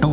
2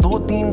2-3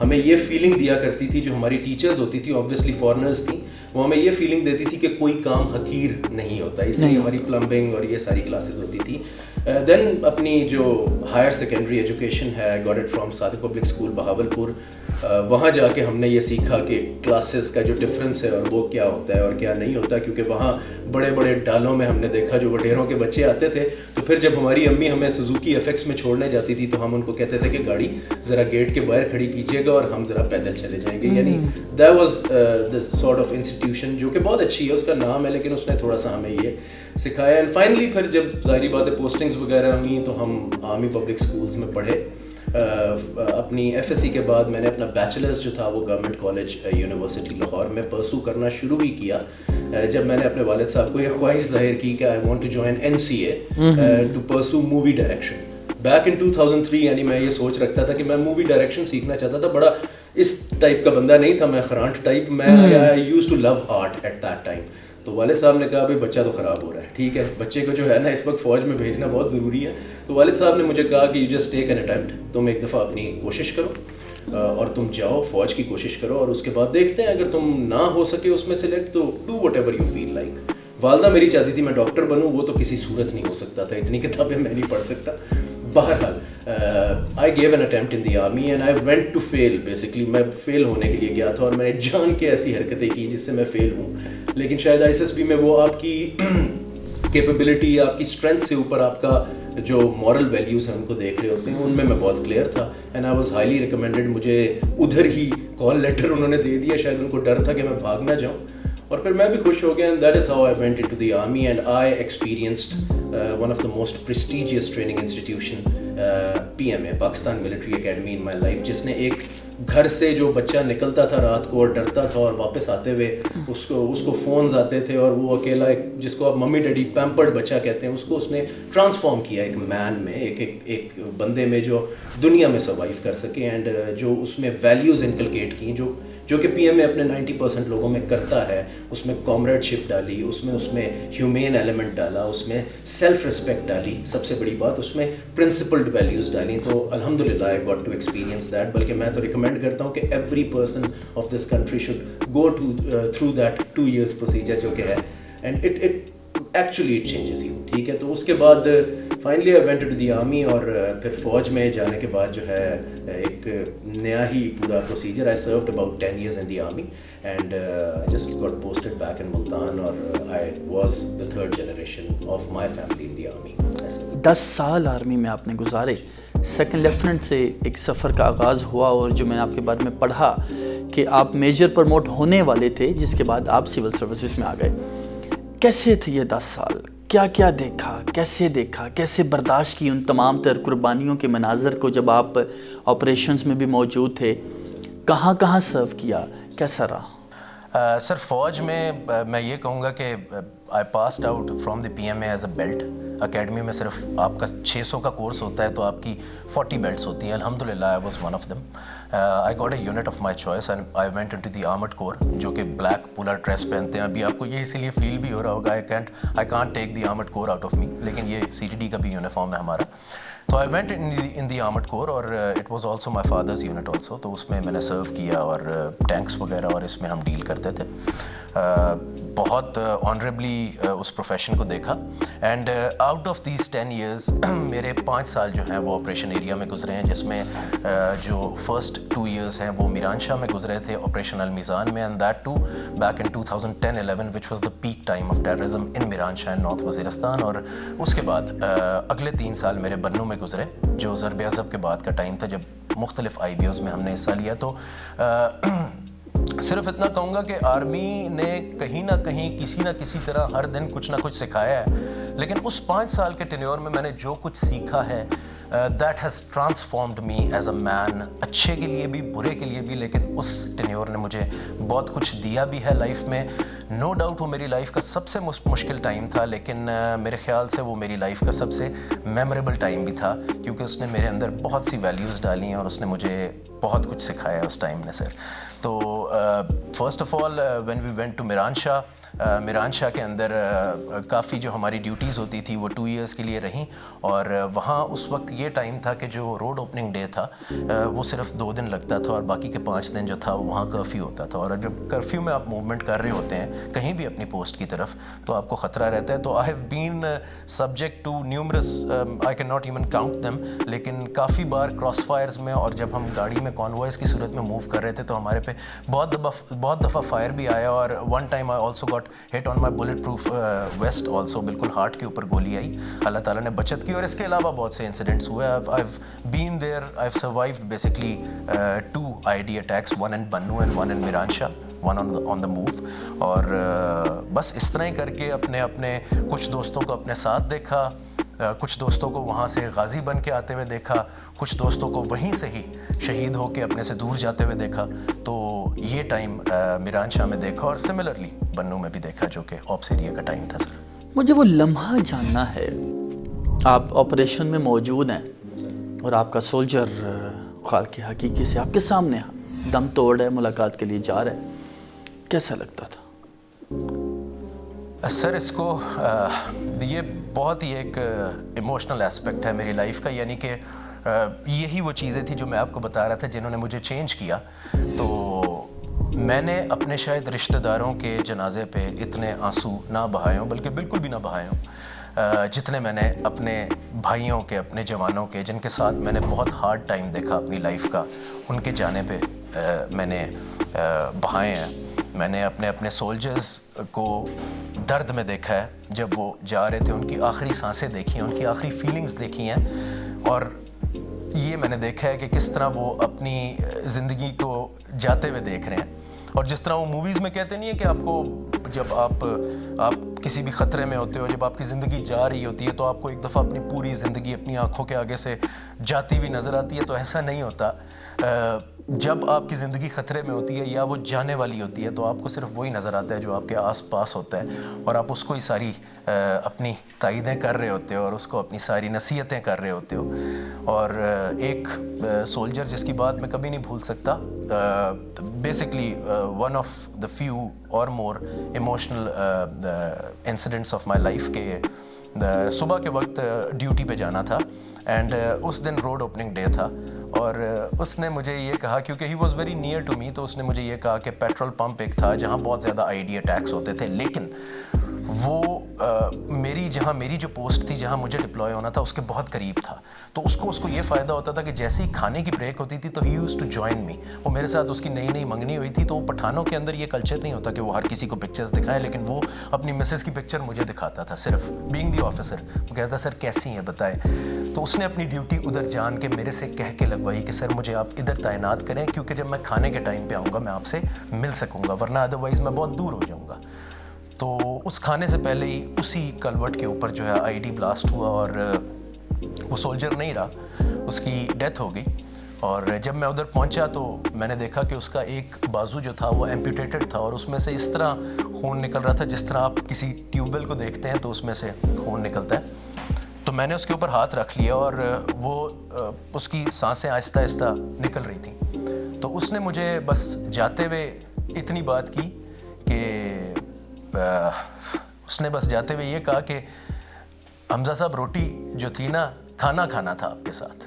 ہمیں یہ فیلنگ دیا کرتی تھی, جو ہماری ٹیچرز ہوتی تھی آبویسلی فارنرز تھیں, وہ ہمیں یہ فیلنگ دیتی تھی کہ کوئی کام حقیر نہیں ہوتا, اس لیے ہماری پلمبنگ اور یہ ساری کلاسز ہوتی تھی. دین اپنی جو ہائر سیکنڈری ایجوکیشن ہے, I got it from Sadiq public school Bahawalpur. وہاں جا کے ہم نے یہ سیکھا کہ کلاسز کا جو ڈفرینس ہے اور وہ کیا ہوتا ہے اور کیا نہیں ہوتا, کیونکہ وہاں بڑے بڑے ڈالوں میں ہم نے دیکھا جو وڈیروں کے بچے آتے تھے, تو پھر جب ہماری امی ہمیں سوزوکی ایف ایکس میں چھوڑنے جاتی تھی تو ہم ان کو کہتے تھے کہ گاڑی ذرا گیٹ کے باہر کھڑی کیجیے گا اور ہم ذرا پیدل چلے جائیں گے. یعنی that was the sort of institution جو کہ بہت اچھی ہے, اس کا نام ہے, لیکن اس نے تھوڑا سا ہمیں یہ سکھایا. اینڈ فائنلی پھر جب ظاہری بات ہے پوسٹنگز وغیرہ ہوئیں تو ہم آرمی پبلک اسکولس میں پڑھے. اپنی ایف ایس سی کے بعد میں نے اپنا بیچلرز جو تھا وہ گورنمنٹ کالج یونیورسٹی لاہور میں پرسو کرنا شروع بھی کیا, جب میں نے اپنے والد صاحب کو یہ خواہش ظاہر کی کہ I want to join NCA to pursue movie direction. Back in 2003 یعنی میں یہ سوچ رکھتا تھا کہ میں مووی ڈائریکشن سیکھنا چاہتا تھا. بڑا اس ٹائپ کا بندہ نہیں تھا میں, خرانٹ ٹائپ. میں I used to love art at that time. تو والد صاحب نے کہا بھائی بچہ تو خراب ہو رہا ہے, ٹھیک ہے بچے کو جو ہے نا اس وقت فوج میں بھیجنا بہت ضروری ہے. تو والد صاحب نے مجھے کہا کہ you just take an attempt, تم ایک دفعہ اپنی کوشش کرو اور تم جاؤ فوج کی کوشش کرو, اور اس کے بعد دیکھتے ہیں اگر تم نہ ہو سکے اس میں select to do whatever you feel like. والدہ میری چاہتی تھی میں ڈاکٹر بنوں, وہ تو کسی صورت نہیں ہو سکتا تھا, اتنی کتابیں میں نہیں پڑھ سکتا. بہرحال I gave an attempt in the army and I went to fail. Basically میں فیل ہونے کے لیے گیا تھا اور میں نے جان کے ایسی حرکتیں کی جس سے میں فیل ہوں, لیکن شاید ISSB میں وہ آپ کی کیپیبلٹی, آپ کی اسٹرینتھ سے اوپر آپ کا جو مورل ویلیوز ہیں ان کو دیکھ رہے ہوتے ہیں, ان میں وہت کلیئر تھا. And I was highly recommended. مجھے ادھر ہی کال لیٹر انہوں نے دے دیا, شاید ان کو ڈر تھا کہ میں بھاگ نہ جاؤں, اور پھر میں بھی خوش ہو گیا. And that is how I went into the army and I experienced one of the most prestigious training institution PMA Pakistan military academy in my life, جس نے ایک گھر سے جو بچہ نکلتا تھا رات کو اور ڈرتا تھا اور واپس آتے ہوئے اس کو فونز آتے تھے اور وہ اکیلا ایک جس کو آپ ممی ڈیڈی پیمپرڈ بچہ کہتے ہیں, اس نے ٹرانسفارم کیا ایک مین میں, ایک بندے میں جو دنیا میں سروائیو کر سکے. اینڈ جو اس میں ویلیوز انکلکیٹ کی جو کہ PMA اپنے 90% لوگوں میں کرتا ہے, اس میں کامریڈ شپ ڈالی, اس میں ہیومین ایلیمنٹ ڈالا, اس میں سیلف رسپیکٹ ڈالی, سب سے بڑی بات اس میں پرنسپلڈ ویلیوز ڈالی. تو الحمدللہ I got to experience that. بلکہ میں تو ریکمینڈ کرتا ہوں کہ every person of this country should go through that 2 years procedure جو کہ ہے, and it actually it changes you, ٹھیک ہے. تو اس کے بعد finally I went to the army, اور پھر فوج میں جانے کے بعد جو ہے ایک نیا ہی پورا procedure. I served about 10 years in the army and I just got posted back in Multan, اور I was the 3rd generation of my family in the army. 10 سال آرمی میں آپ نے گزارے, سیکنڈ لیفٹننٹ سے ایک سفر کا آغاز ہوا, اور جو میں نے آپ کے بارے میں پڑھا کہ آپ میجر پروموٹ ہونے والے تھے, جس کے بعد آپ سول سروسز میں آ گئے. کیسے تھے یہ 10 سال؟ کیا کیا دیکھا, کیسے برداشت کی ان تمام تر قربانیوں کے مناظر کو جب آپ آپریشنز میں بھی موجود تھے؟ کہاں سرو کیا, کیسا رہا؟ سر فوج میں میں یہ کہوں گا کہ I passed out from the PMA as a belt. Academy میں صرف آپ کا 600 کا کورس ہوتا ہے تو آپ کی 40 بیلٹس ہوتی ہیں. الحمدللہ I was one of them. I got a unit of my choice and I went into the armed corps, جو کہ بلیک پولر ڈریس پہنتے ہیں. ابھی آپ کو یہ اسی لیے فیل بھی ہو رہا ہوگا I can't take the armed corps out of me, لیکن یہ CTD کا بھی یونیفارم ہے ہمارا. تو I went in the armed کور, اور it was also my father's unit also. تو اس میں میں نے سرو کیا, اور ٹینکس وغیرہ اور اس میں ہم ڈیل کرتے تھے. بہت آنریبلی اس پروفیشن کو دیکھا. And out of these 10 years میرے 5 سال جو ہیں وہ آپریشن ایریا میں گزرے ہیں, جس میں جو فرسٹ 2 years ہیں وہ میران شاہ میں گزرے تھے, آپریشن المیزان میں, and that too back in 2010-11 which was the peak time of terrorism in Miran Shah in north Waziristan. اور اس کے بعد اگلے 3 سال میرے بنو میں گزرے, جو ضرب عضب کے بعد کا ٹائم تھا, جب مختلف IBOs میں ہم نے حصہ لیا. تو صرف اتنا کہوں گا کہ آرمی نے کہیں نہ کہیں کسی نہ کسی طرح ہر دن کچھ نہ کچھ سکھایا ہے, لیکن اس 5 سال کے ٹینیور میں نے جو کچھ سیکھا ہے that has transformed me as a man, اچھے کے لیے بھی برے کے لیے بھی. لیکن اس ٹینیور نے مجھے بہت کچھ دیا بھی ہے لائف میں. نو ڈاؤٹ وہ میری لائف کا سب سے مشکل ٹائم تھا, لیکن میرے خیال سے وہ میری لائف کا سب سے میموریبل ٹائم بھی تھا, کیونکہ اس نے میرے اندر بہت سی ویلیوز ڈالی ہیں اور اس نے مجھے بہت کچھ سکھایا اس ٹائم نے سر. تو first of all when we went to Miran Shah, Miran Shah کے اندر کافی جو ہماری ڈیوٹیز ہوتی تھی وہ 2 ایئرس کے لیے رہیں, اور وہاں اس وقت یہ ٹائم تھا کہ جو روڈ اوپننگ ڈے تھا وہ صرف 2 دن لگتا تھا, اور باقی کے 5 دن جو تھا وہاں کرفیو ہوتا تھا, اور جب کرفیو میں آپ موومنٹ کر رہے ہوتے ہیں کہیں بھی اپنی پوسٹ کی طرف تو آپ کو خطرہ رہتا ہے. تو I have been subject to numerous, I can not even count them, لیکن کافی بار کراس فائرز میں, اور جب ہم گاڑی میں کانوائز کی صورت میں موو کر رہے تھے تو ہمارے پہ بہت دفعہ فائر بھی آیا, اور one time I also got hit on my bulletproof vest also, بالکل ہارٹ کے اوپر گولی آئی, اللہ تعالیٰ نے بچت کی. اور اس کے علاوہ بہت سے انسیڈنٹس ہوئے, I have been there, I have survived basically 2 IED attacks, 1 in Bannu and 1 in Miran Shah, 1 on the move. اور بس اس طرح ہی کر کے اپنے کچھ دوستوں کو اپنے ساتھ دیکھا, کچھ دوستوں کو وہاں سے غازی بن کے آتے ہوئے دیکھا, کچھ دوستوں کو وہیں سے ہی شہید ہو کے اپنے سے دور جاتے ہوئے دیکھا. تو یہ ٹائم میران شاہ میں دیکھا, اور سملرلی بنو میں بھی دیکھا, جو کہ آپس ایریا کا ٹائم تھا. سر مجھے وہ لمحہ جاننا ہے, آپ آپریشن میں موجود ہیں اور آپ کا سولجر خالق حقیقی سے آپ کے سامنے دم توڑ ہے, ملاقات کے لیے جا رہا ہے, کیسا لگتا تھا؟ سر اس کو یہ بہت ہی ایک ایموشنل اسپیکٹ ہے میری لائف کا, یعنی کہ یہی وہ چیزیں تھیں جو میں آپ کو بتا رہا تھا جنہوں نے مجھے چینج کیا. تو میں نے اپنے شاید رشتہ داروں کے جنازے پہ اتنے آنسو نہ بہائے ہوں, بلکہ بالکل بھی نہ بہائے ہوں, جتنے میں نے اپنے بھائیوں کے, اپنے جوانوں کے, جن کے ساتھ میں نے بہت ہارڈ ٹائم دیکھا اپنی لائف کا, ان کے جانے پہ میں نے بہائے ہیں. میں نے اپنے سولجرز کو درد میں دیکھا ہے, جب وہ جا رہے تھے ان کی آخری سانسیں دیکھی ہیں, ان کی آخری فیلنگز دیکھی ہیں, اور یہ میں نے دیکھا ہے کہ کس طرح وہ اپنی زندگی کو جاتے ہوئے دیکھ رہے ہیں. اور جس طرح وہ موویز میں کہتے نہیں ہے کہ آپ کو جب آپ کسی بھی خطرے میں ہوتے ہو, جب آپ کی زندگی جا رہی ہوتی ہے تو آپ کو ایک دفعہ اپنی پوری زندگی اپنی آنکھوں کے آگے سے جاتی ہوئی نظر آتی ہے, تو ایسا نہیں ہوتا. جب آپ کی زندگی خطرے میں ہوتی ہے یا وہ جانے والی ہوتی ہے تو آپ کو صرف وہی نظر آتا ہے جو آپ کے آس پاس ہوتا ہے, اور آپ اس کو ہی ساری اپنی تائیدیں کر رہے ہوتے ہو, اور اس کو اپنی ساری نصیحتیں کر رہے ہوتے ہو. اور ایک سولجر جس کی بات میں کبھی نہیں بھول سکتا, basically one of the few اور more emotional incidents of my life, کہ صبح کے وقت ڈیوٹی پہ جانا تھا, اینڈ اس دن روڈ اوپننگ ڈے تھا, اور اس نے مجھے یہ کہا, کیونکہ he was very near to me, تو اس نے مجھے یہ کہا کہ پیٹرول پمپ ایک تھا جہاں بہت زیادہ IED اٹیکس ہوتے تھے, لیکن وہ میری جو پوسٹ تھی, جہاں مجھے ڈپلوائے ہونا تھا, اس کے بہت قریب تھا. تو اس کو یہ فائدہ ہوتا تھا کہ جیسے ہی کھانے کی بریک ہوتی تھی تو ہی یوز ٹو جوائن می. وہ میرے ساتھ اس کی نئی منگنی ہوئی تھی, تو پٹھانوں کے اندر یہ کلچر نہیں ہوتا کہ وہ ہر کسی کو پکچرز دکھائیں, لیکن وہ اپنی مسز کی پکچر مجھے دکھاتا تھا, صرف بینگ دی آفیسر. وہ کہتا تھا سر کیسی ہیں بتائیں. تو اس نے اپنی ڈیوٹی ادھر جان کے میرے سے کہہ کے لگوائی کہ سر مجھے آپ ادھر تعینات کریں, کیونکہ جب میں کھانے کے ٹائم پہ آؤں گا میں آپ سے مل سکوں گا, ورنہ ادروائز میں بہت دور ہو جاؤں گا. تو اس کھانے سے پہلے ہی اسی کلوٹ کے اوپر جو ہے IED بلاسٹ ہوا, اور وہ سولجر نہیں رہا, اس کی ڈیتھ ہو گئی. اور جب میں ادھر پہنچا تو میں نے دیکھا کہ اس کا ایک بازو جو تھا وہ ایمپیوٹیٹڈ تھا, اور اس میں سے اس طرح خون نکل رہا تھا جس طرح آپ کسی ٹیوب ویل کو دیکھتے ہیں تو اس میں سے خون نکلتا ہے. تو میں نے اس کے اوپر ہاتھ رکھ لیا, اور وہ اس کی سانسیں آہستہ آہستہ نکل رہی تھیں. تو اس نے مجھے بس جاتے ہوئے اتنی بات کی کہ اس نے بس جاتے ہوئے یہ کہا کہ حمزہ صاحب روٹی جو تھی نا, کھانا کھانا تھا آپ کے ساتھ.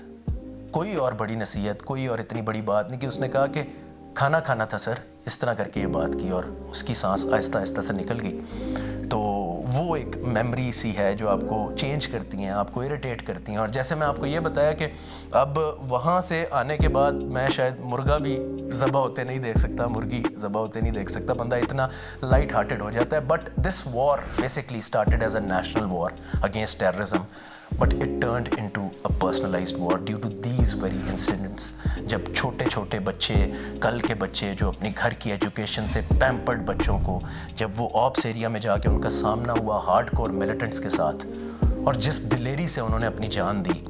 کوئی اور بڑی نصیحت, کوئی اور اتنی بڑی بات نہیں, کہ اس نے کہا کہ کھانا کھانا تھا سر, اس طرح کر کے یہ بات کی, اور اس کی سانس آہستہ آہستہ سے نکل گئی. تو وہ ایک میموری سی ہے جو آپ کو چینج کرتی ہیں, آپ کو اریٹیٹ کرتی ہیں. اور جیسے میں آپ کو یہ بتایا کہ اب وہاں سے آنے کے بعد میں شاید مرغا بھی ذبح ہوتے نہیں دیکھ سکتا, مرغی ذبح ہوتے نہیں دیکھ سکتا, بندہ اتنا لائٹ ہارٹڈ ہو جاتا ہے. But this war basically started as a national war against terrorism, but it turned into a personalized war due to these very incidents. جب چھوٹے چھوٹے بچے, کل کے بچے جو اپنی گھر کی ایجوکیشن سے پیمپرڈ بچوں کو, جب وہ آپس ایریا میں جا کے ان کا سامنا ہوا ہارڈ کور ملیٹنٹس کے ساتھ, اور جس دلیری سے انہوں نے اپنی جان دی,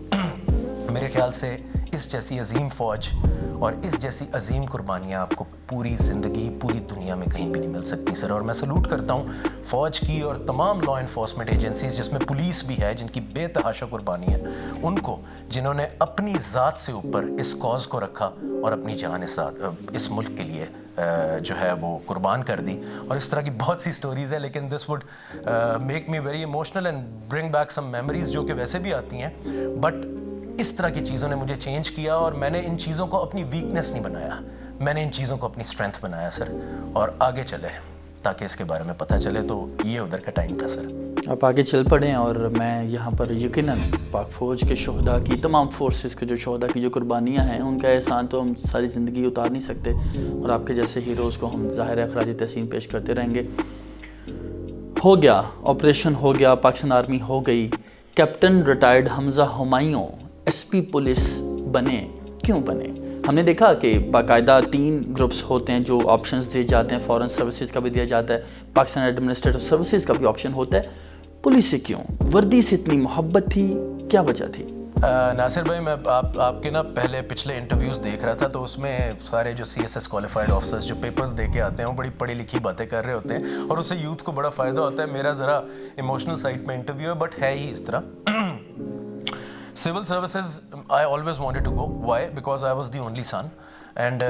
میرے خیال سے اس جیسی عظیم فوج اور اس جیسی عظیم قربانیاں آپ کو پوری زندگی پوری دنیا میں کہیں بھی نہیں مل سکتی سر. اور میں سلوٹ کرتا ہوں فوج کی اور تمام لا انفورسمنٹ ایجنسیز, جس میں پولیس بھی ہے, جن کی بے تحاشا قربانی ہے, ان کو جنہوں نے اپنی ذات سے اوپر اس کاز کو رکھا اور اپنی جان اس ملک کے لیے جو ہے وہ قربان کر دی. اور اس طرح کی بہت سی سٹوریز ہیں, لیکن this would make me very emotional and bring back some memories جو کہ ویسے بھی آتی ہیں, بٹ اس طرح کی چیزوں نے مجھے چینج کیا اور میں نے ان چیزوں کو اپنی ویکنیس نہیں بنایا, میں نے ان چیزوں کو اپنی اسٹرینتھ بنایا سر, اور آگے چلے تاکہ اس کے بارے میں پتہ چلے. تو یہ ادھر کا ٹائم تھا سر. آپ آگے چل پڑیں, اور میں یہاں پر یقیناً پاک فوج کے شہداء کی, تمام فورسز کے جو شہداء کی جو قربانیاں ہیں, ان کا احسان تو ہم ساری زندگی اتار نہیں سکتے, اور آپ کے جیسے ہیروز کو ہم ظاہر خراج تحسین پیش کرتے رہیں گے. ہو گیا آپریشن, ہو گیا, پاکستان آرمی ہو گئی, captain retired Hamza Humayun S P police بنے, کیوں بنے؟ ہم نے دیکھا کہ باقاعدہ 3 گروپس ہوتے ہیں جو آپشنز دیے جاتے ہیں, فورن سروسز کا بھی دیا جاتا ہے, پاکستان ایڈمنسٹریٹو سروسز کا بھی آپشن ہوتا ہے. پولیس سے کیوں؟ وردی سے اتنی محبت تھی, کیا وجہ تھی؟ ناصر بھائی, میں آپ کے نا پہلے پچھلے انٹرویوز دیکھ رہا تھا, تو اس میں سارے جو C S S qualified officers جو پیپرز دے کے آتے ہیں وہ بڑی پڑھی لکھی باتیں کر رہے ہوتے ہیں, اور اس سے یوتھ کو بڑا فائدہ ہوتا ہے. میرا ذرا ایموشنل سائٹ میں انٹرویو ہے, بٹ ہے ہی اس طرح. Civil services, I always wanted to go. Why? Because I was the only son. And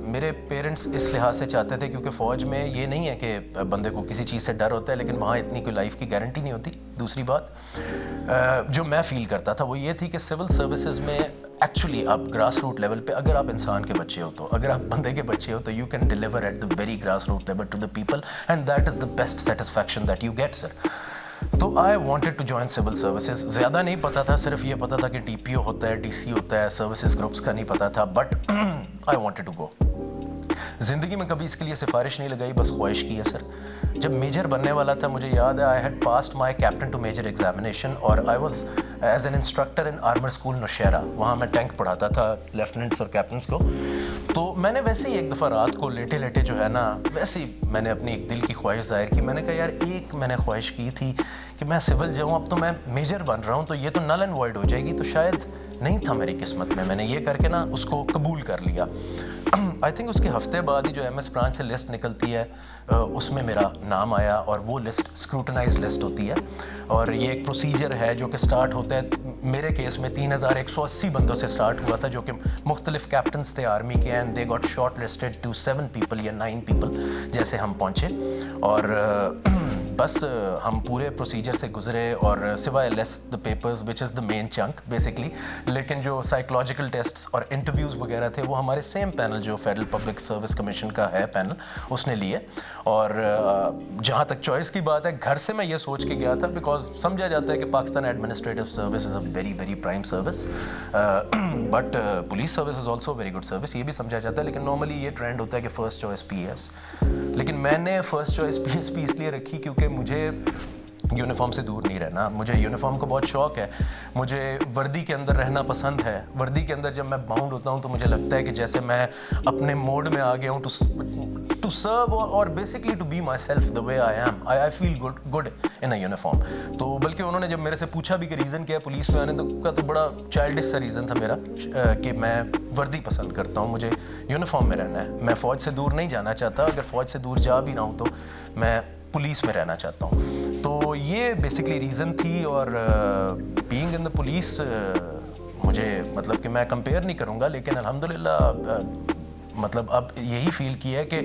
میرے پیرنٹس اس لحاظ سے چاہتے تھے کیونکہ فوج میں یہ نہیں ہے کہ بندے کو کسی چیز سے ڈر ہوتا ہے, لیکن وہاں اتنی کوئی لائف کی گارنٹی نہیں ہوتی. دوسری بات جو میں فیل کرتا تھا وہ یہ تھی کہ سول سروسز میں ایکچولی آپ گراس روٹ لیول پہ اگر آپ انسان کے بچے ہو, تو اگر آپ بندے کے بچے ہو, تو you can deliver at the very grass root level to the people, and that is the best satisfaction that you get sir. تو I wanted to join civil services. زیادہ نہیں پتا تھا, صرف یہ پتا تھا کہ ٹی پی او ہوتا ہے, ڈی سی ہوتا ہے, سروسز گروپس کا نہیں پتا تھا, but I wanted to go. زندگی میں کبھی اس کے لیے سفارش نہیں لگائی, بس خواہش کی ہے سر. جب میجر بننے والا تھا, مجھے یاد ہے I had passed my captain to major examination, اور I was as an instructor in armour school Nowshera. وہاں میں ٹینک پڑھاتا تھا لیفٹیننٹس اور کیپٹنس کو. تو میں نے ویسے ہی ایک دفعہ رات کو لیٹے لیٹے جو ہے نا, ویسے ہی میں نے اپنی ایک دل کی خواہش ظاہر کی. میں نے کہا یار ایک میں نے خواہش کی تھی کہ میں سول جاؤں, اب تو میں میجر بن رہا ہوں, تو یہ تو نل اینڈ وائڈ ہو جائے گی. تو شاید نہیں تھا میری قسمت میں, میں نے یہ کر کے نا اس کو قبول کر لیا. آئی تھنک اس کے ہفتے بعد ہی جو ایم ایس برانچ سے لسٹ نکلتی ہے, اس میں میرا نام آیا, اور وہ لسٹ اسکروٹنائز لسٹ ہوتی ہے, اور یہ ایک پروسیجر ہے جو کہ سٹارٹ ہوتا ہے. میرے کیس میں 3180 بندوں سے سٹارٹ ہوا تھا, جو کہ مختلف کیپٹنس تھے آرمی کے, and they got shortlisted to 7 people یا 9 پیپل جیسے ہم پہنچے. اور بس ہم پورے پروسیجر سے گزرے, اور سوائے لیس دا پیپرز وچ از دا مین چنک بیسکلی, لیکن جو سائیکولوجیکل ٹیسٹس اور انٹرویوز وغیرہ تھے وہ ہمارے سیم پینل جو فیڈرل پبلک سروس کمیشن کا ہے پینل, اس نے لیے. اور جہاں تک چوائس کی بات ہے, گھر سے میں یہ سوچ کے گیا تھا, بیکاز سمجھا جاتا ہے کہ Pakistan administrative service is a very very prime service, but police service is also very good service, یہ بھی سمجھا جاتا ہے. لیکن نارملی یہ ٹرینڈ ہوتا ہے کہ فرسٹ چوائس پی ایس, لیکن میں نے first choice P S P اس لیے رکھی کیونکہ مجھے یونیفارم سے دور نہیں رہنا. مجھے یونیفارم کو بہت شوق ہے, مجھے وردی کے اندر رہنا پسند ہے. وردی کے اندر جب میں باؤنڈ ہوتا ہوں تو مجھے لگتا ہے کہ جیسے میں اپنے موڈ میں آ گیا ہوں ٹو سرو, اور basically to be myself the way I am. I feel good in a uniform. تو بلکہ انہوں نے جب میرے سے پوچھا بھی کہ ریزن کیا ہے پولیس میں آنے کا, تو بڑا چائلڈش سا ریزن تھا میرا کہ میں وردی پسند کرتا ہوں, مجھے یونیفارم میں رہنا ہے. میں فوج سے دور نہیں جانا چاہتا, اگر فوج سے دور جا بھی رہا ہوں تو میں پولیس میں رہنا چاہتا ہوں. تو یہ بیسکلی ریزن تھی. اور بینگ ان دا پولیس مجھے مطلب کہ میں کمپیئر نہیں کروں گا, لیکن الحمدللہ مطلب اب یہی فیل کیا ہے کہ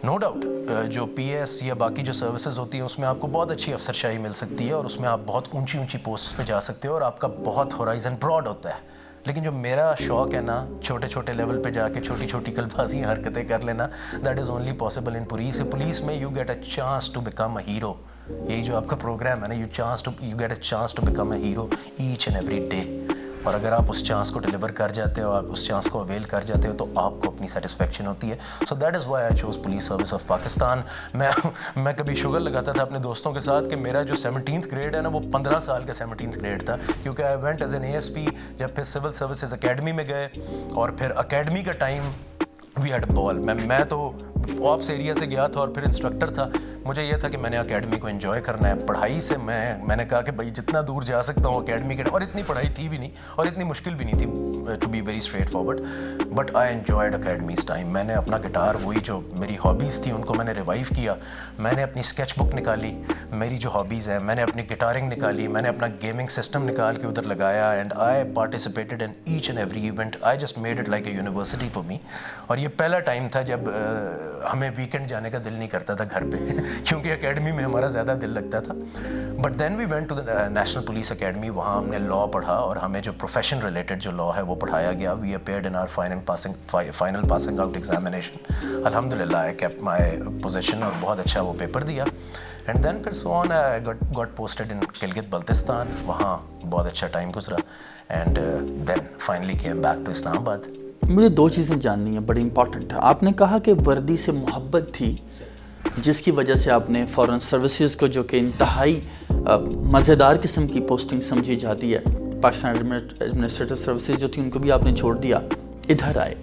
نو ڈاؤٹ جو پی ایس یا باقی جو سروسز ہوتی ہیں اس میں آپ کو بہت اچھی افسر شاہی مل سکتی ہے, اور اس میں آپ بہت اونچی اونچی پوسٹس پہ جا سکتے ہو, اور آپ کا بہت ہورائزن براڈ ہوتا ہے. لیکن جو میرا شوق ہے نا, چھوٹے چھوٹے لیول پہ جا کے چھوٹی چھوٹی کلبازی حرکتیں کر لینا, that is only possible in police. Police میں you get a chance to become a hero. یہی جو آپ کا پروگرام ہے نا, you get a chance to become a hero each and every day. اور اگر آپ اس چانس کو ڈیلیور کر جاتے ہو, آپ اس چانس کو اویل کر جاتے ہو, تو آپ کو اپنی سیٹسفیکشن ہوتی ہے. So that is why I choose police service of Pakistan. میں کبھی شوگر لگاتا تھا اپنے دوستوں کے ساتھ کہ میرا جو 17th گریڈ ہے نا, وہ 15 سال کا 17th گریڈ تھا, کیونکہ I went as an A S P. جب پھر سول سروسز اکیڈمی میں گئے, اور پھر اکیڈمی کا ٹائم وی ہیڈ بال. میں تو آپس ایریا سے گیا تھا, اور پھر انسٹرکٹر تھا. مجھے یہ تھا کہ میں نے اکیڈمی کو انجوائے کرنا ہے. پڑھائی سے میں نے کہا کہ بھائی جتنا دور جا سکتا ہوں اکیڈمی کے, اور اتنی پڑھائی تھی بھی نہیں اور اتنی مشکل بھی نہیں تھی to be very straightforward, but I enjoyed academy's time. میں نے اپنا گٹار, وہی جو میری ہابیز تھیں ان کو میں نے ریوائیو کیا. میں نے اپنی اسکیچ بک نکالی, میری جو ہابیز ہیں, میں نے اپنی گٹارنگ نکالی, میں نے اپنا گیمنگ سسٹم نکال کے ادھر لگایا, and I participated in each and every event. I just made it like a university for me. اور یہ پہلا ٹائم تھا جب ہمیں ویکینڈ جانے کا دل نہیں کرتا تھا گھر پہ کیونکہ اکیڈمی میں ہمارا زیادہ دل لگتا تھا. But then we went to the national police academy. وہاں ہم نے لا پڑھا اور ہمیں جو پروفیشن ریلیٹڈ جو لا ہے وہ پڑھایا گیا. We appeared in our final passing out examination. الحمد للہ آئی کیپٹ مائی پوزیشن اور بہت اچھا وہ پیپر دیا. اینڈ دین پھر so on I got posted in Gilgit Baltistan. وہاں بہت اچھا ٹائم گزرا and then finally came back to Islamabad. مجھے 2 چیزیں جاننی ہیں, بڑی امپورٹنٹ ہے. آپ نے کہا کہ وردی سے محبت تھی جس کی وجہ سے آپ نے فارن سروسز کو, جو کہ انتہائی مزیدار قسم کی پوسٹنگ سمجھی جاتی ہے, پاکستان ایڈمنسٹریٹو سروسز جو تھی ان کو بھی آپ نے چھوڑ دیا, ادھر آئے.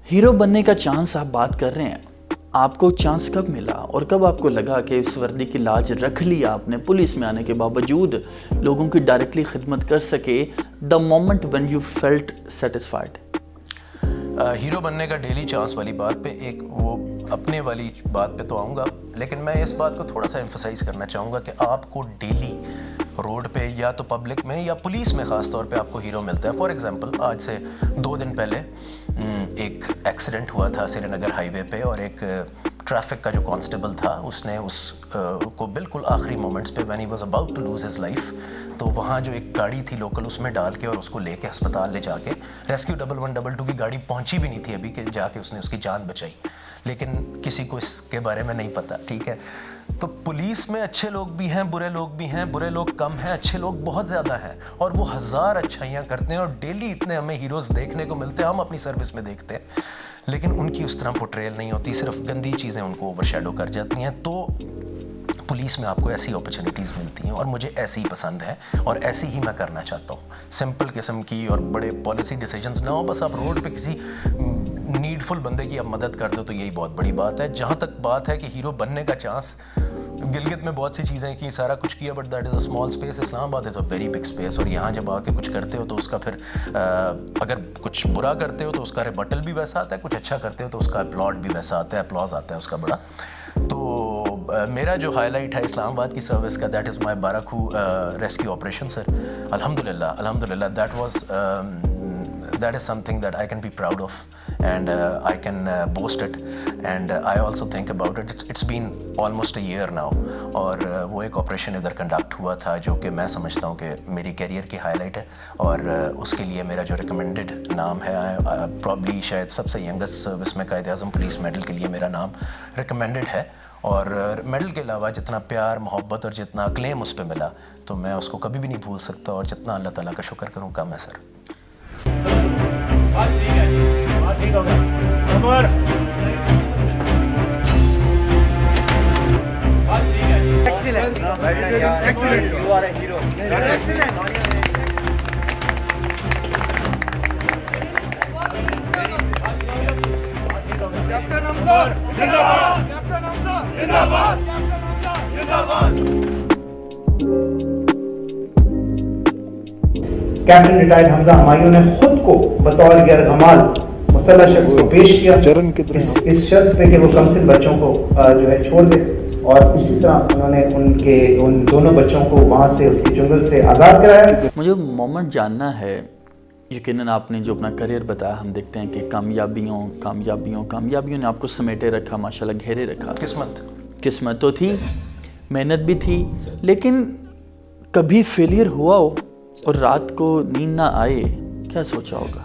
ہیرو بننے کا چانس آپ بات کر رہے ہیں, آپ کو چانس کب ملا اور کب آپ کو لگا کہ اس وردی کی لاج رکھ لی آپ نے پولیس میں آنے کے باوجود لوگوں کی ڈائریکٹلی خدمت کر سکے؟ The moment when you felt satisfied. Hero بننے کا ڈیلی چانس والی بات پہ ایک وہ اپنے والی بات پہ تو آؤں گا, لیکن میں اس بات کو تھوڑا سا ایمفسائز کرنا چاہوں گا کہ آپ کو ڈیلی روڈ پہ یا تو پبلک میں یا پولیس میں خاص طور پہ آپ کو ہیرو ملتا ہے. فار ایگزامپل آج سے 2 دن پہلے ایک ایکسیڈنٹ ہوا تھا سری نگر ہائی وے پہ, اور ایک ٹریفک کا جو کانسٹیبل تھا اس نے اس کو بالکل آخری مومنٹس پہ when he was about to lose his life, تو وہاں جو ایک گاڑی تھی لوکل اس میں ڈال کے اور اس کو لے کے ہسپتال لے جا کے, ریسکیو 1122 کی گاڑی پہنچی بھی نہیں تھی ابھی کہ جا کے اس نے اس کی جان بچائی, لیکن کسی کو اس کے بارے میں نہیں پتہ. ٹھیک ہے, تو پولیس میں اچھے لوگ بھی ہیں, برے لوگ بھی ہیں, برے لوگ کم ہیں, اچھے لوگ بہت زیادہ ہیں, اور وہ 1000 اچھائیاں کرتے ہیں, اور ڈیلی اتنے ہمیں ہیروز دیکھنے کو ملتے ہیں, ہم اپنی سروس میں دیکھتے ہیں, لیکن ان کی اس طرح پورٹریل نہیں ہوتی, صرف گندی چیزیں ان کو اوور شیڈو کر جاتی ہیں. تو پولیس میں آپ کو ایسی اپرچونیٹیز ملتی ہیں اور مجھے ایسی ہی پسند ہے اور ایسی ہی میں کرنا چاہتا ہوں. سمپل قسم کی اور بڑے پالیسی ڈیسیجنز نہ ہو, بس آپ روڈ پہ کسی نیڈفل بندے کی آپ مدد کر دو تو یہی بہت بڑی بات ہے. جہاں تک بات ہے کہ ہیرو بننے کا چانس, گلگت میں بہت سی چیزیں کی, سارا کچھ کیا, but that is a small space. Islamabad is a very big space, اور یہاں جب آ کے کچھ کرتے ہو تو اس کا پھر اگر کچھ برا کرتے ہو تو اس کا ریبٹل بھی ویسا آتا ہے, کچھ اچھا کرتے ہو تو اس کا اپلاڈ بھی ویسا آتا ہے, اپلاز آتا ہے اس کا بڑا. تو میرا جو ہائی لائٹ ہے اسلام آباد کی سروس کا, that is my Barakahu rescue operation sir. الحمد للہ that is something that I can be proud of and I can boast it and I also think about it. It's been almost a year now اور وہ ایک operation ادھر conduct ہوا تھا جو کہ میں سمجھتا ہوں کہ میری کیریئر کی ہائی لائٹ ہے, اور اس کے لیے میرا جو ریکمینڈڈ نام ہے, پرابلی شاید سب سے ینگسٹ سروس میں قائد اعظم پولیس میڈل کے لیے میرا نام ریکمینڈڈ ہے. اور میڈل کے علاوہ جتنا پیار, محبت اور جتنا اکلیم اس پہ ملا تو میں اس کو کبھی بھی نہیں بھول سکتا, اور جتنا اللہ تعالیٰ کا شکر کروں کم ہے سر. Excellent. You are a hero. Excellent. Captain Hamza. Zindabad. Captain Hamza. Zindabad. Captain Hamza. Zindabad. Captain retired Hamza Humayun نے خود کو بطور غیر غمال مسلح شخص کو پیش کیا اس شرط پہ کہ وہ کم سن بچوں کو جو ہے چھوڑ دے, اور اسی طرح انہوں نے ان دونوں بچوں کو وہاں سے اس کے جنگل سے آزاد کرایا. مجھے مومنٹ جاننا ہے, یقیناً آپ نے جو اپنا کریئر بتایا, ہم دیکھتے ہیں کہ کامیابیوں نے آپ کو سمیٹے رکھا, ماشاءاللہ گھیرے رکھا. قسمت تو تھی, محنت بھی تھی, لیکن کبھی فیلئر ہوا ہو اور رات کو نیند نہ آئے, کیا سوچا ہوگا؟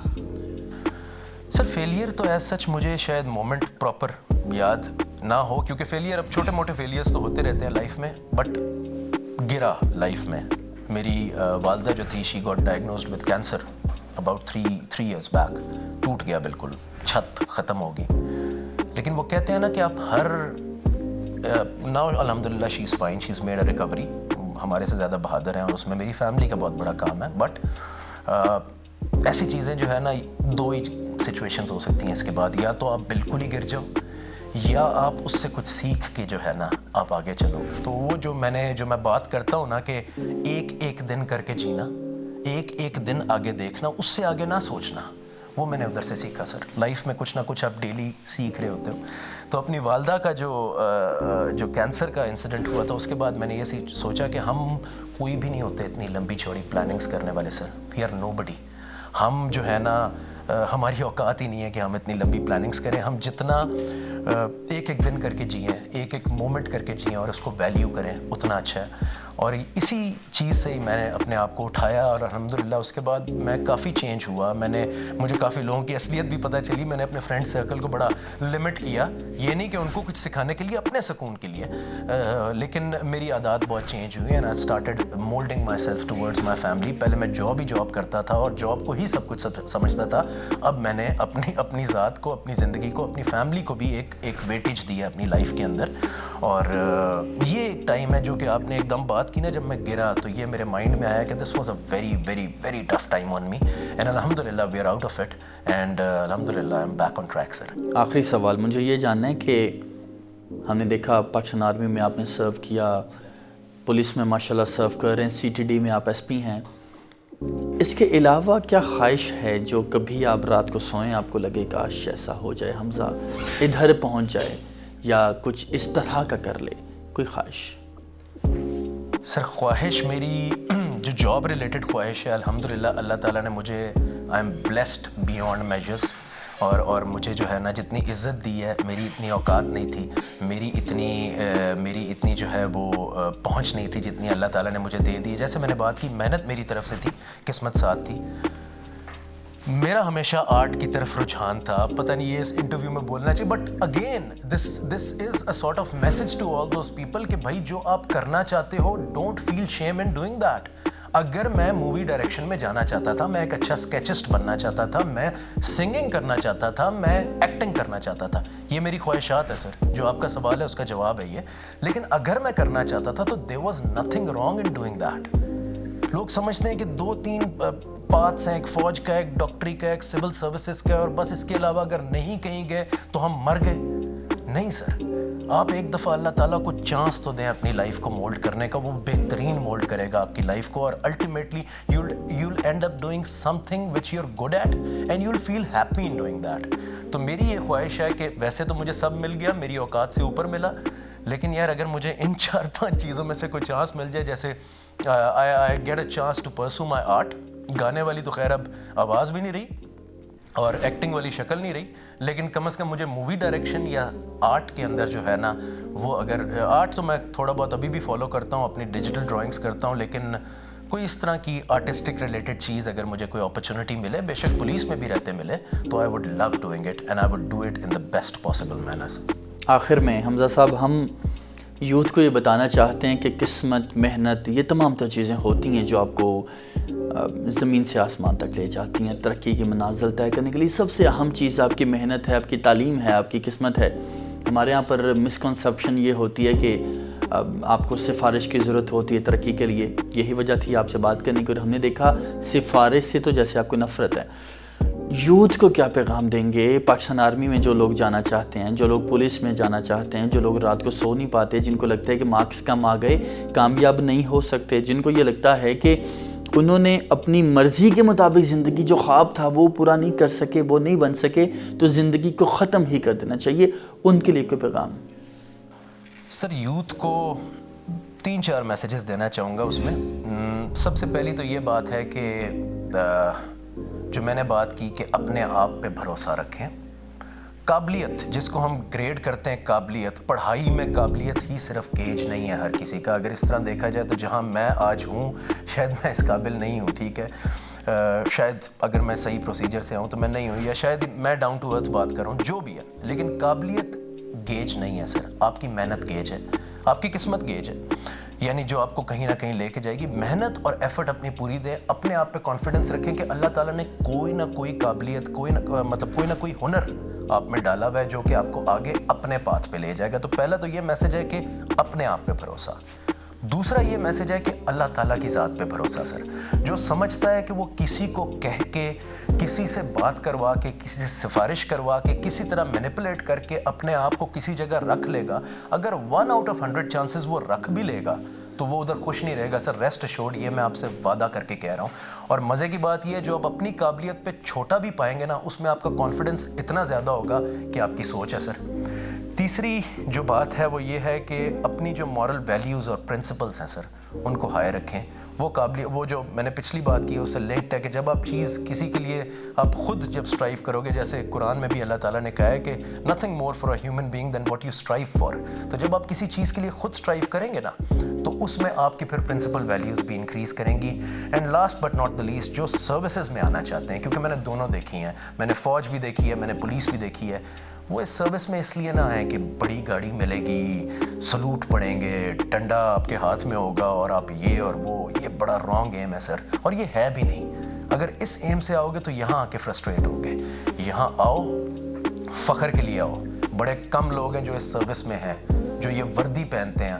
سر فیلئر تو ایز سچ مجھے شاید مومنٹ پراپر یاد نہ ہو, کیونکہ فیلئر اب چھوٹے موٹے فیلئرس تو ہوتے رہتے ہیں لائف میں, بٹ گرا لائف میں. میری والدہ جو تھی, she got diagnosed with cancer about 3 years back. ٹوٹ گیا بالکل, چھت ختم ہوگی. لیکن وہ کہتے ہیں نا کہ آپ ہر ناؤ الحمد للہ she is fine, she is made a recovery. ہمارے سے زیادہ بہادر ہیں اور اس میں میری فیملی کا بہت بڑا کام ہے. بٹ ایسی چیزیں جو ہے نا, 2 ہی سچویشنز ہو سکتی ہیں اس کے بعد, یا تو آپ بالکل ہی گر جاؤ, یا آپ اس سے کچھ سیکھ کے جو ہے نا آپ آگے چلو. تو وہ جو میں بات کرتا ہوں نا کہ ایک ایک دن کر کے جینا, ایک ایک دن آگے دیکھنا, اس سے آگے نہ سوچنا, وہ میں نے ادھر سے سیکھا سر. لائف میں کچھ نہ کچھ آپ ڈیلی سیکھ رہے ہوتے ہو. تو اپنی والدہ کا جو کینسر کا انسیڈنٹ ہوا تھا اس کے بعد میں نے یہ سوچا کہ ہم کوئی بھی نہیں ہوتے اتنی لمبی چوڑی پلاننگز کرنے والے سر. وی آر نو بڈی. ہم جو ہے نا ہماری اوقات ہی نہیں ہے کہ ہم اتنی لمبی پلاننگز کریں. ہم جتنا ایک ایک دن کر کے جئیں, ایک ایک مومنٹ کر کے جئیں اور اس کو ویلیو کریں, اتنا اچھا ہے. اور اسی چیز سے ہی میں نے اپنے آپ کو اٹھایا اور الحمدللہ اس کے بعد میں کافی چینج ہوا. مجھے کافی لوگوں کی اصلیت بھی پتہ چلی. میں نے اپنے فرینڈ سرکل کو بڑا لمٹ کیا, یہ نہیں کہ ان کو کچھ سکھانے کے لیے, اپنے سکون کے لیے, لیکن میری عادات بہت چینج ہوئی and I started moulding my self towards my family. پہلے میں جاب کرتا تھا اور جاب کو ہی سب کچھ سمجھتا تھا. اب میں نے اپنی ذات کو, اپنی زندگی کو, اپنی فیملی کو بھی ایک ویٹیج دی ہے اپنی لائف کے اندر. اور یہ ایک ٹائم ہے جو کہ آپ نے ایک دم بات کی نا, جب میں گرا تو یہ میرے مائنڈ میں آیا کہ this was a very very very tough time on me and الحمدللہ we are out of it and الحمدللہ I am back on track sir. آخری سوال مجھے یہ جاننا ہے کہ ہم نے دیکھا پاکستان آرمی میں آپ نے سرو کیا, پولیس میں ماشاءاللہ سرو کر رہے ہیں, CTD میں آپ SP ہیں. اس کے علاوہ کیا خواہش ہے جو کبھی آپ رات کو سوئیں آپ کو لگے کاش ایسا ہو جائے, حمزہ ادھر پہنچ جائے یا کچھ اس طرح کا کر لے, کوئی خواہش؟ سر خواہش میری جو جاب ریلیٹڈ خواہش ہے, الحمدللہ اللہ تعالیٰ نے مجھے, I am blessed beyond measures, اور مجھے جو ہے نا جتنی عزت دی ہے, میری اتنی اوقات نہیں تھی, میری اتنی جو ہے وہ پہنچ نہیں تھی جتنی اللہ تعالیٰ نے مجھے دے دی. جیسے میں نے بات کی, محنت میری طرف سے تھی, قسمت ساتھ تھی. میرا ہمیشہ آرٹ کی طرف رجحان تھا. پتہ نہیں یہ اس انٹرویو میں بولنا چاہیے, but again this is a sort of message to all those people کہ بھائی جو آپ کرنا چاہتے ہو, don't feel shame in doing that. اگر میں مووی ڈائریکشن میں جانا چاہتا تھا, میں ایک اچھا اسکیچسٹ بننا چاہتا تھا, میں سنگنگ کرنا چاہتا تھا, میں ایکٹنگ کرنا چاہتا تھا, یہ میری خواہشات ہے سر. جو آپ کا سوال ہے اس کا جواب ہے یہ. لیکن اگر میں کرنا چاہتا تھا تو there was nothing wrong in doing that. لوگ سمجھتے ہیں کہ 2-3 پاتھس ہیں, ایک فوج کا, ایک ڈاکٹری کا, ایک سول سروسز کا, اور بس اس کے علاوہ اگر نہیں کہیں گئے تو ہم مر گئے. نہیں سر, آپ ایک دفعہ اللہ تعالیٰ کو چانس تو دیں اپنی لائف کو مولڈ کرنے کا, وہ بہترین مولڈ کرے گا آپ کی لائف کو, اور ultimately you'll end up doing something which you're good at and you'll feel happy in doing that. تو میری یہ خواہش ہے کہ ویسے تو مجھے سب مل گیا, میری اوقات سے اوپر ملا, لیکن یار اگر مجھے ان 4-5 چیزوں میں سے کوئی چانس مل جائے, جیسے I get a chance to pursue my art. گانے والی تو خیر اب آواز بھی نہیں رہی اور ایکٹنگ والی شکل نہیں رہی, لیکن کم از کم مجھے مووی ڈائریکشن یا آرٹ کے اندر جو ہے نا وہ, اگر آرٹ تو میں تھوڑا بہت ابھی بھی فالو کرتا ہوں, اپنی ڈیجیٹل ڈرائنگس کرتا ہوں, لیکن کوئی اس طرح کی آرٹسٹک ریلیٹڈ چیز اگر مجھے کوئی اپرچونٹی ملے, بے شک پولیس میں بھی رہتے ملے, تو I would love doing it and I would do it in the best possible manners. آخر میں حمزہ صاحب, ہم یوتھ کو یہ بتانا چاہتے ہیں کہ قسمت, محنت, یہ تمام تر چیزیں ہوتی ہیں جو آپ کو زمین سے آسمان تک لے جاتی ہیں. ترقی کی منازل طے کرنے کے لیے سب سے اہم چیز آپ کی محنت ہے, آپ کی تعلیم ہے, آپ کی قسمت ہے. ہمارے یہاں پر مسکنسیپشن یہ ہوتی ہے کہ آپ کو سفارش کی ضرورت ہوتی ہے ترقی کے لیے. یہی وجہ تھی آپ سے بات کرنے کی, اور ہم نے دیکھا سفارش سے تو جیسے آپ کو نفرت ہے. یوتھ کو کیا پیغام دیں گے؟ پاکستان آرمی میں جو لوگ جانا چاہتے ہیں, جو لوگ پولیس میں جانا چاہتے ہیں, جو لوگ رات کو سو نہیں پاتے, جن کو لگتا ہے کہ مارکس کم آ گئے, کامیاب نہیں ہو سکتے, جن کو یہ لگتا ہے کہ انہوں نے اپنی مرضی کے مطابق زندگی جو خواب تھا وہ پورا نہیں کر سکے, وہ نہیں بن سکے, تو زندگی کو ختم ہی کر دینا چاہیے, ان کے لیے کوئی پیغام؟ سر یوتھ کو 3-4 میسیجز دینا چاہوں گا. اس میں سب سے پہلی تو یہ بات ہے کہ جو میں نے بات کی کہ اپنے آپ پہ بھروسہ رکھیں. قابلیت جس کو ہم گریڈ کرتے ہیں, قابلیت, پڑھائی میں قابلیت ہی صرف گیج نہیں ہے ہر کسی کا. اگر اس طرح دیکھا جائے تو جہاں میں آج ہوں شاید میں اس قابل نہیں ہوں, ٹھیک ہے, شاید اگر میں صحیح پروسیجر سے آؤں تو میں نہیں ہوں, یا شاید میں ڈاؤن ٹو ارتھ بات کروں, جو بھی ہے, لیکن قابلیت گیج نہیں ہے سر. آپ کی محنت گیج ہے, آپ کی قسمت گیج ہے, یعنی جو آپ کو کہیں نہ کہیں لے کے جائے گی. محنت اور ایفرٹ اپنی پوری دیں, اپنے آپ پہ کانفیڈنس رکھیں کہ اللہ تعالیٰ نے کوئی نہ کوئی قابلیت, کوئی نہ کوئی ہنر آپ میں ڈالا ہوا ہے جو کہ آپ کو آگے اپنے پاتھ پہ لے جائے گا. تو پہلا تو یہ میسج ہے کہ اپنے آپ پہ بھروسہ. دوسرا یہ میسج ہے کہ اللہ تعالیٰ کی ذات پہ بھروسہ سر. جو سمجھتا ہے کہ وہ کسی کو کہہ کے, کسی سے بات کروا کے, کسی سے سفارش کروا کے, کسی طرح مینیپولیٹ کر کے اپنے آپ کو کسی جگہ رکھ لے گا, اگر 1 out of 100 چانسز وہ رکھ بھی لے گا تو وہ ادھر خوش نہیں رہے گا سر. ریسٹ ایشورڈ, یہ میں آپ سے وعدہ کر کے کہہ رہا ہوں. اور مزے کی بات یہ ہے, جو آپ اپنی قابلیت پہ چھوٹا بھی پائیں گے نا, اس میں آپ کا کانفیڈنس اتنا زیادہ ہوگا کہ آپ کی سوچ ہے سر. تیسری جو بات ہے وہ یہ ہے کہ اپنی جو مورل ویلیوز اور پرنسپلز ہیں سر, ان کو ہائے رکھیں. وہ جو میں نے پچھلی بات کی ہے اس سے لنکڈ ہے کہ جب آپ چیز کسی کے لیے آپ خود جب اسٹرائیو کرو گے, جیسے قرآن میں بھی اللہ تعالیٰ نے کہا ہے کہ nothing more for a human being than what you strive for. تو جب آپ کسی چیز کے لیے خود اسٹرائیو کریں گے نا, تو اس میں آپ کی پھر پرنسپل ویلیوز بھی انکریز کریں گی. And last but not the least, جو سروسز میں آنا چاہتے ہیں, کیونکہ میں نے دونوں دیکھی ہیں, میں نے فوج بھی دیکھی ہے, میں نے پولیس بھی دیکھی ہے, وہ اس سروس میں اس لیے نہ آئیں کہ بڑی گاڑی ملے گی, سلوٹ پڑیں گے, ڈنڈا آپ کے ہاتھ میں ہوگا اور آپ یہ اور وہ. یہ بڑا رانگ ایم ہے سر, اور یہ ہے بھی نہیں. اگر اس ایم سے آؤ گے تو یہاں آ کے فرسٹریٹ ہوگے. یہاں آؤ, فخر کے لیے آؤ. بڑے کم لوگ ہیں جو اس سروس میں ہیں جو یہ وردی پہنتے ہیں.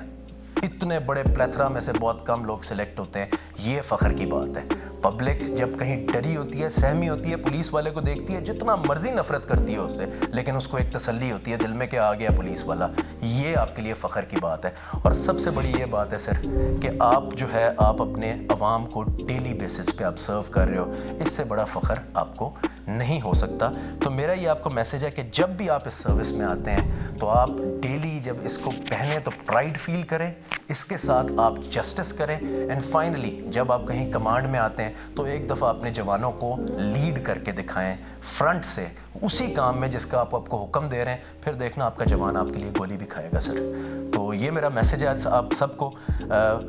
اتنے بڑے پلیتھرا میں سے بہت کم لوگ سلیکٹ ہوتے ہیں. یہ فخر کی بات ہے. پبلک جب کہیں ڈری ہوتی ہے, سہمی ہوتی ہے, پولیس والے کو دیکھتی ہے, جتنا مرضی نفرت کرتی ہے اس سے, لیکن اس کو ایک تسلی ہوتی ہے دل میں کہ آ گیا پولیس والا. یہ آپ کے لیے فخر کی بات ہے. اور سب سے بڑی یہ بات ہے سر کہ آپ جو ہے آپ اپنے عوام کو ڈیلی بیسس پہ آپ سرو کر رہے ہو. اس سے بڑا فخر آپ کو نہیں ہو سکتا. تو میرا یہ آپ کو میسج ہے کہ جب بھی آپ اس سروس میں آتے ہیں تو آپ ڈیلی جب اس کو پہنیں تو پرائڈ فیل کریں, اس کے ساتھ آپ جسٹس کریں. اینڈ فائنلی جب آپ کہیں کمانڈ میں آتے ہیں تو ایک دفعہ اپنے جوانوں کو لیڈ کر کے دکھائیں فرنٹ سے, اسی کام میں جس کا آپ کو حکم دے رہے ہیں. پھر دیکھنا آپ کا جوان آپ کے لیے گولی بھی کھائے گا سر. تو یہ میرا میسج ہے آپ سب کو.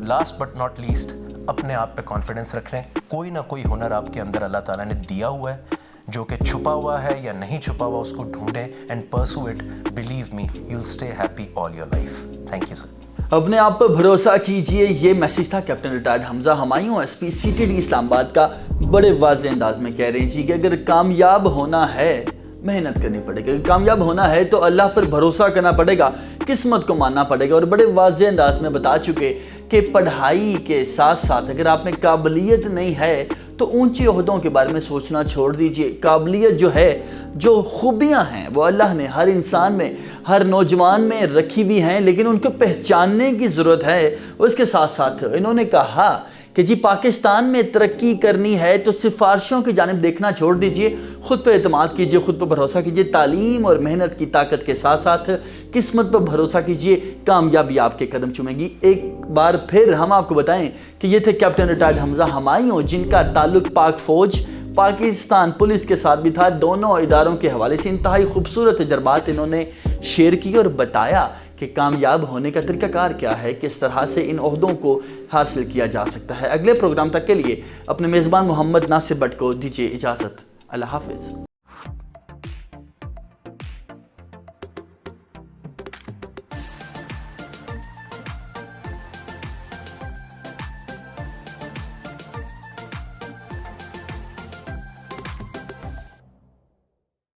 لاسٹ بٹ ناٹ لیسٹ, اپنے آپ پہ کانفیڈنس رکھ رہے ہیں. کوئی نہ کوئی ہنر آپ کے اندر اللہ تعالیٰ نے دیا ہوا ہے جو کہ چھپا ہوا ہے یا نہیں چھپا ہوا, اس کو ڈھونڈیں and pursue it. Believe me, you will stay happy all your life. Thank you sir. اپنے آپ پر بھروسہ کیجئے, یہ میسج تھا captain retired Hamza Humayun S P C T D Islamabad کا. بڑے واضح انداز میں کہہ رہی تھی کہ اگر کامیاب ہونا ہے محنت کرنی پڑے گی, اگر کامیاب ہونا ہے تو اللہ پر بھروسہ کرنا پڑے گا, قسمت کو ماننا پڑے گا. اور بڑے واضح انداز میں بتا چکے کہ پڑھائی کے ساتھ ساتھ اگر آپ میں قابلیت نہیں ہے تو اونچے عہدوں کے بارے میں سوچنا چھوڑ دیجئے. قابلیت جو ہے, جو خوبیاں ہیں وہ اللہ نے ہر انسان میں, ہر نوجوان میں رکھی ہوئی ہیں, لیکن ان کو پہچاننے کی ضرورت ہے. اس کے ساتھ ساتھ انہوں نے کہا کہ جی پاکستان میں ترقی کرنی ہے تو سفارشوں کی جانب دیکھنا چھوڑ دیجئے, خود پہ اعتماد کیجئے, خود پہ بھروسہ کیجئے. تعلیم اور محنت کی طاقت کے ساتھ ساتھ قسمت پہ بھروسہ کیجئے, کامیابی آپ کے قدم چومے گی. ایک بار پھر ہم آپ کو بتائیں کہ یہ تھے کیپٹن ریٹائرڈ حمزہ ہمایوں, جن کا تعلق پاک فوج, پاکستان پولیس کے ساتھ بھی تھا. دونوں اداروں کے حوالے سے انتہائی خوبصورت تجربات انہوں نے شیئر کی اور بتایا کہ کامیاب ہونے کا طریقہ کار کیا ہے, کس طرح سے ان عہدوں کو حاصل کیا جا سکتا ہے. اگلے پروگرام تک کے لیے اپنے میزبان محمد ناصر بٹ کو دیجیے اجازت. اللہ حافظ.